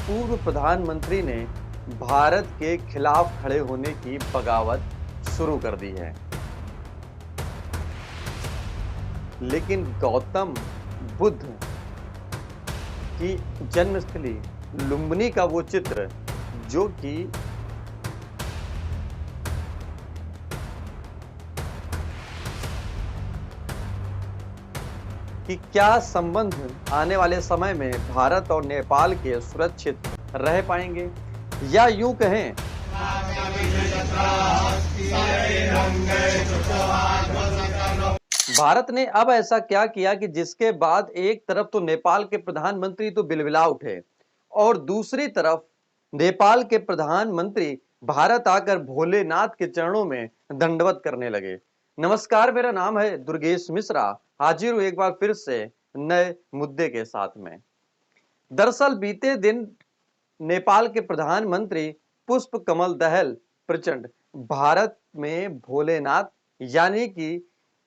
पूर्व प्रधानमंत्री ने भारत के खिलाफ खड़े होने की बगावत शुरू कर दी है। लेकिन गौतम बुद्ध की जन्मस्थली लुम्बिनी का वो चित्र जो कि क्या संबंध आने वाले समय में भारत और नेपाल के सुरक्षित रह पाएंगे, या यूं कहें भारत ने अब ऐसा क्या किया कि जिसके बाद एक तरफ तो नेपाल के प्रधानमंत्री तो बिलबिला उठे और दूसरी तरफ नेपाल के प्रधानमंत्री भारत आकर भोलेनाथ के चरणों में दंडवत करने लगे। नमस्कार, मेरा नाम है दुर्गेश मिश्रा। हाजिर हूं एक बार फिर से नए मुद्दे के साथ में। दरअसल बीते दिन नेपाल के प्रधानमंत्री पुष्प कमल दहल प्रचंड भारत में भोलेनाथ यानी कि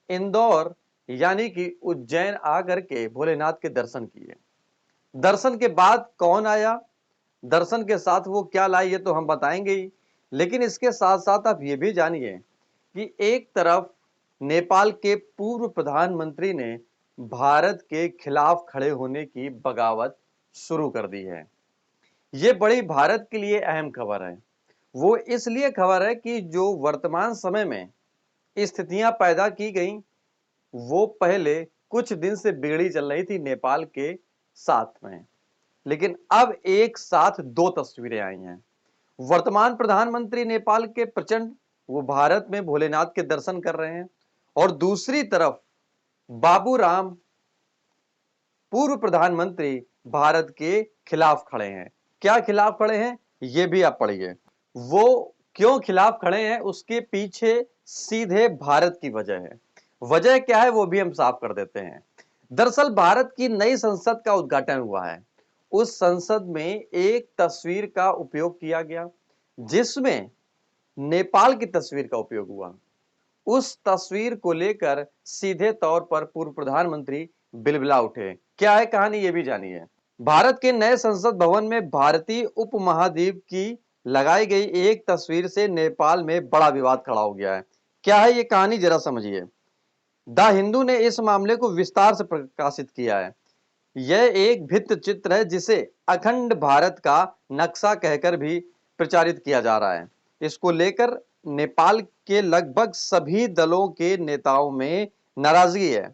इंदौर यानी कि उज्जैन आकर के भोलेनाथ के दर्शन किए। दर्शन के बाद कौन आया, दर्शन के साथ वो क्या लाए, ये तो हम बताएंगे ही, लेकिन इसके साथ साथ आप ये भी जानिए कि एक तरफ नेपाल के पूर्व प्रधानमंत्री ने भारत के खिलाफ खड़े होने की बगावत शुरू कर दी है। ये बड़ी भारत के लिए अहम खबर है। वो इसलिए खबर है कि जो वर्तमान समय में स्थितियां पैदा की गई वो पहले कुछ दिन से बिगड़ी चल रही थी नेपाल के साथ में, लेकिन अब एक साथ दो तस्वीरें आई हैं। वर्तमान प्रधानमंत्री नेपाल के प्रचंड वो भारत में भोलेनाथ के दर्शन कर रहे हैं और दूसरी तरफ बाबूराम पूर्व प्रधानमंत्री भारत के खिलाफ खड़े हैं। क्या खिलाफ खड़े हैं ये भी आप पढ़िए। वो क्यों खिलाफ खड़े हैं उसके पीछे सीधे भारत की वजह है। वजह क्या है वो भी हम साफ कर देते हैं। दरअसल भारत की नई संसद का उद्घाटन हुआ है। उस संसद में एक तस्वीर का उपयोग किया गया जिसमें नेपाल की तस्वीर का उपयोग हुआ। उस तस्वीर को लेकर सीधे तौर पर पूर्व प्रधानमंत्री बिलबिला उठे। क्या है कहानी ये भी जानिए। भारत के नए संसद भवन में भारतीय उपमहाद्वीप की लगाई गई एक तस्वीर से नेपाल में बड़ा विवाद खड़ा हो गया है। क्या है ये कहानी जरा समझिए। द हिंदू ने इस मामले को विस्तार से प्रकाशित किया है। यह एक भित्ति चित्र है जिसे अखंड भारत का नक्शा कहकर भी प्रचारित किया जा रहा है। इसको लेकर नेपाल के लगभग सभी दलों के नेताओं में नाराजगी है।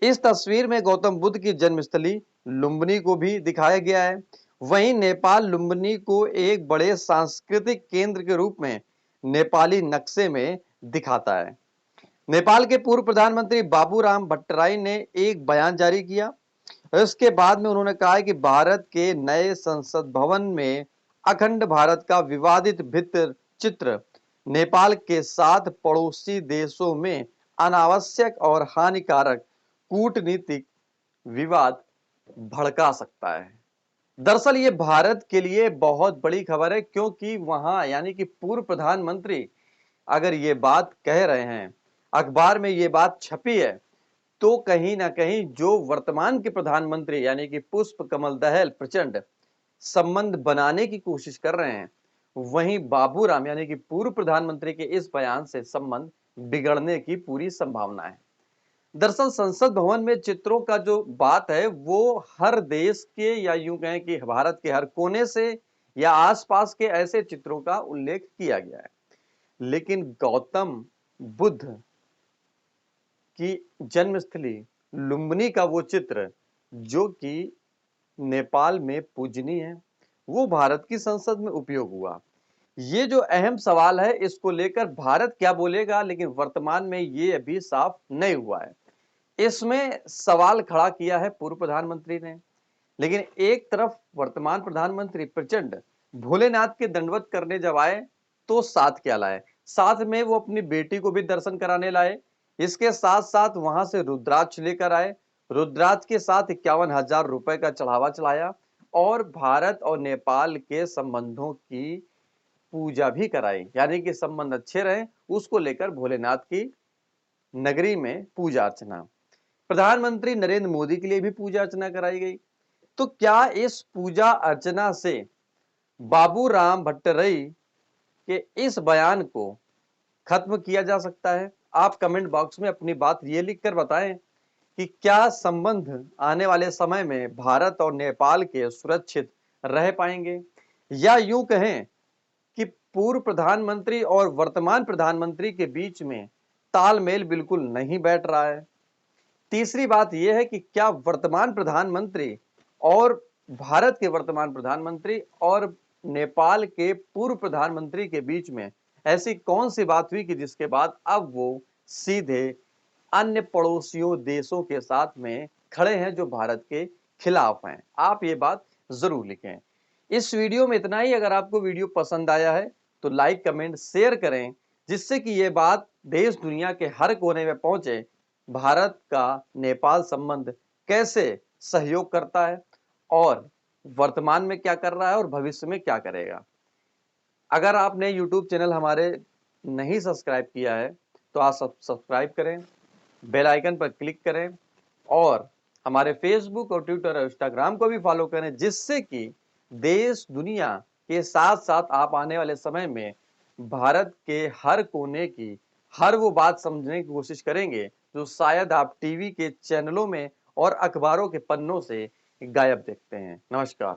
इस तस्वीर में गौतम बुद्ध की जन्मस्थली लुम्बिनी को भी दिखाया गया है। वहीं नेपाल लुम्बिनी को एक बड़े सांस्कृतिक केंद्र के रूप में नेपाली नक्शे में दिखाता है। नेपाल के पूर्व प्रधानमंत्री बाबूराम भट्टराई ने एक बयान जारी किया। इसके बाद में उन्होंने कहा कि भारत के नए संसद भवन में अखंड भारत का विवादित भित्ति चित्र नेपाल के साथ पड़ोसी देशों में अनावश्यक और हानिकारक कूटनीतिक विवाद भड़का सकता है। दरअसल ये भारत के लिए बहुत बड़ी खबर है, क्योंकि वहां यानी कि पूर्व प्रधानमंत्री अगर ये बात कह रहे हैं, अखबार में ये बात छपी है, तो कहीं ना कहीं जो वर्तमान के प्रधानमंत्री यानी कि पुष्प कमल दहल प्रचंड संबंध बनाने की कोशिश कर रहे हैं, वहीं बाबूराम यानी कि पूर्व प्रधानमंत्री के इस बयान से संबंध बिगड़ने की पूरी संभावना है। दरअसल संसद भवन में चित्रों का जो बात है वो हर देश के या यूं कहें कि भारत के हर कोने से या आसपास के ऐसे चित्रों का उल्लेख किया गया है। लेकिन गौतम बुद्ध की जन्मस्थली लुम्बिनी का वो चित्र जो कि नेपाल में पूजनीय है, वो भारत की संसद में उपयोग हुआ। ये जो अहम सवाल है इसको लेकर भारत क्या बोलेगा, लेकिन वर्तमान में ये अभी साफ नहीं हुआ है। इसमें सवाल खड़ा किया है पूर्व प्रधानमंत्री ने, लेकिन एक तरफ वर्तमान प्रधानमंत्री प्रचंड भोलेनाथ के दंडवत करने जब आए तो साथ क्या लाए, साथ में वो अपनी बेटी को भी दर्शन कराने लाए। इसके साथ साथ वहां से रुद्राक्ष लेकर आए, रुद्राक्ष के साथ 51,000 रुपए का चढ़ावा चढ़ाया और भारत और नेपाल के संबंधों की पूजा भी कराई, यानी कि संबंध अच्छे रहे उसको लेकर भोलेनाथ की नगरी में पूजा अर्चना। प्रधानमंत्री नरेंद्र मोदी के लिए भी पूजा अर्चना कराई गई। तो क्या इस पूजा अर्चना से बाबूराम भट्टराई के इस बयान को खत्म किया जा सकता है? आप कमेंट बॉक्स में अपनी बात ये लिखकर बताएं कि क्या संबंध आने वाले समय में भारत और नेपाल के सुरक्षित रह पाएंगे, या यूं कहें कि पूर्व प्रधानमंत्री और वर्तमान प्रधानमंत्री के बीच में तालमेल बिल्कुल नहीं बैठ रहा है। तीसरी बात यह है कि क्या वर्तमान प्रधानमंत्री और भारत के वर्तमान प्रधानमंत्री और नेपाल के पूर्व प्रधानमंत्री के बीच में ऐसी कौन सी बात हुई कि जिसके बाद अब वो सीधे अन्य पड़ोसियों देशों के साथ में खड़े हैं जो भारत के खिलाफ हैं? आप ये बात जरूर लिखें। इस वीडियो में इतना ही। अगर आपको वीडियो पसंद आया है तो लाइक कमेंट शेयर करें, जिससे कि ये बात देश दुनिया के हर कोने में पहुंचे। भारत का नेपाल संबंध कैसे सहयोग करता है और वर्तमान में क्या कर रहा है और भविष्य में क्या करेगा। अगर आपने YouTube चैनल हमारे नहीं सब्सक्राइब किया है तो आप सब्सक्राइब करें, बेल आइकन पर क्लिक करें और हमारे फेसबुक और ट्विटर और इंस्टाग्राम को भी फॉलो करें, जिससे कि देश दुनिया के साथ साथ आप आने वाले समय में भारत के हर कोने की हर वो बात समझने की कोशिश करेंगे जो शायद आप टीवी के चैनलों में और अखबारों के पन्नों से गायब देखते हैं। नमस्कार।